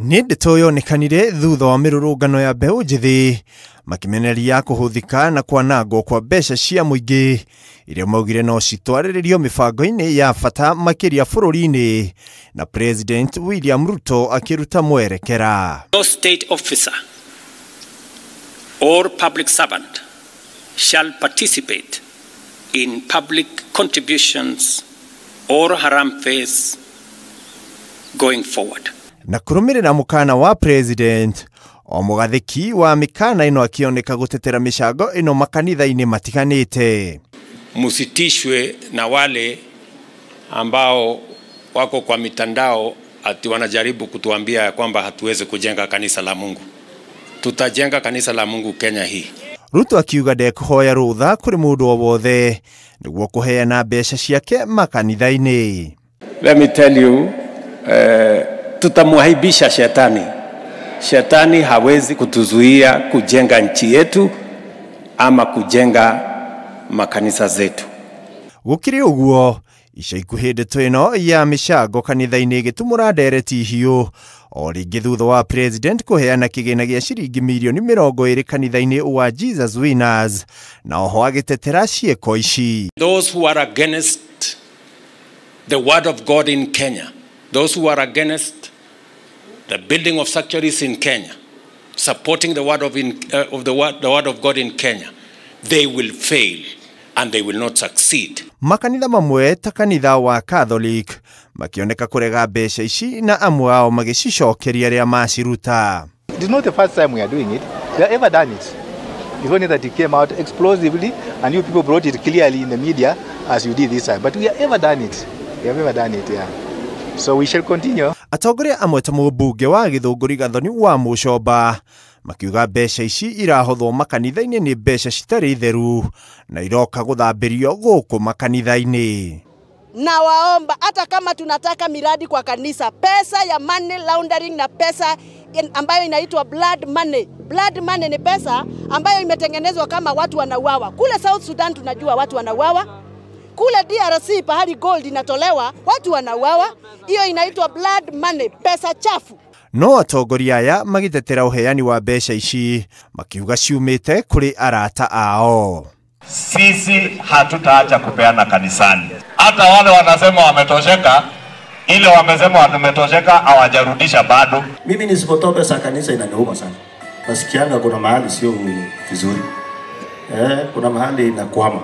Nĩ ndeto yonekanire thutha wa mĩrũrũngano ya mbeũ njĩthĩ makimeneria kũhũthĩka na kwanangwo kwa mbeca cia mũingĩ iria maugire no citwarĩrĩrio mĩbango-inĩ ya bata makĩria bũrũri-inĩ na President William Ruto akĩruta mwerekera. No state officer or public servant shall participate in public contributions or harambee going forward. Na kũrũmĩrĩra mũkana wa President, o mũgathĩki wa mikana ino akioneka gutetera mĩcango ino makanitha-inĩ matiganĩte. Musitishwe na wale ambao wako kwa mitandao ati wanajaribu kutuambia kwamba hatuwezi kujenga kanisa la Mungu. Tutajenga kanisa la Mungu Kenya hii. Ruto akiuga ndekũhoya rũtha kũrĩ mũndũ o wothe nĩguo kũheana mbeca ciake makanitha-inĩ. Let me tell you, tutamwaibisha shetani. Shetani hawezi kutuzuia kujenga nchi yetu ama kujenga makanisa zetu. Gũkĩrĩ ũguo, ica ikuhĩ ndeto ĩno ya mĩcango kanitha-inĩ ĩgĩtumũra ndereti hiũ o rĩngĩ thutha wa President kũheana kĩgĩna gĩa ciringi mirioni 20 kanitha-inĩ wa Jesus Winners na oho agĩtetera ciĩko ici. Those who are against the word of God in Kenya, those who are against the building of sanctuaries in Kenya, supporting the word of God in Kenya, they will fail and they will not succeed. Makanitha mamwe ta kanitha wa Catholic makioneka kurega mbeca ici na amwe ao magĩcicokeria rĩa maciruta. It is not the first time we are doing it. We have ever done it. It's only that it came out explosively and you people brought it clearly in the media as you did this time. But we have ever done it. We have ever done it, yeah. So we shall continue. Atongoria amwe ta mũmbunge wa Gĩthũngũri Gathoni wa Mũcomba makiuga mbeca ici irahothwo makanitha-inĩ nĩ mbeca citarĩ theru na iroka gũthambĩrio gũkũ makanitha-inĩ. Na waomba hata kama tunataka miradi kwa kanisa, pesa ya money laundering na pesa ambayo inaitwa blood money. Blood money ni pesa ambayo imetengenezwa kama watu wanauawa. Kule South Sudan tunajua watu wanauawa. Kule DRC pahali gold inatolewa watu wanauawa. Hiyo inaitwa blood money, pesa chafu. No atongoria aya magitetera uheani wa mbeca ici makiuga ciumĩte kũrĩ arata ao. Sisi hatutaacha kupeana kanisani. Hata wale wanasema wametosheka, ile wamesema wametosheka hawajarudisha bado. Mimi nisipotoa pesa kanisa inaniuma sana. Nasikianga kuna mahali sio vizuri. Kuna mahali inakwama.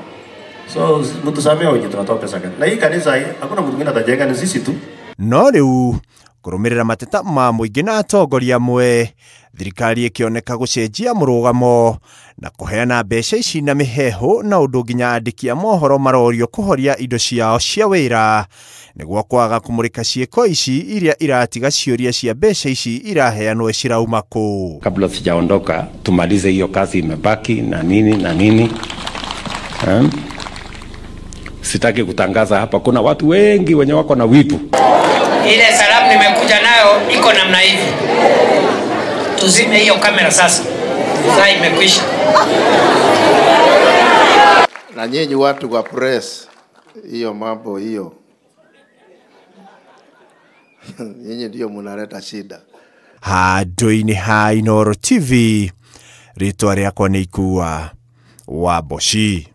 So mtusamea wenye tunatoa pesa kanisa. Na hii kanisa hii hakuna mtu mwingine atajenga, ni sisi tu. No rĩu kũrũmĩrĩra mateta ma mũingĩ na atongoria amwe, thirikari ĩkĩoneka gũcenjia mũrũgamo na kũheana mbeca ici na mĩheho na ũndũ nginya andĩki a mohoro marorio kũhoria indo ciao cia wĩra nĩguo kwaga kũmũrĩka ciĩko ici iria iratiga ciũria cia mbeca ici iraheanwo cirauma kũ. Kabla sijaondoka tumalize hiyo kazi imebaki na nini. Sitaki kutangaza hapa, kuna watu wengi wenye wako na wipu. Ile salamu nimekuja nayo iko namna hivi. Tuzime hiyo kamera sasa. Sasa imekwisha. Na nyinyi watu wa press, hiyo mambo hiyo. Nyinyi ndio mnaleta shida. Handũ-inĩ ha Inooro TV, rĩtwa rĩakwa nĩ Ikua wa Boshi.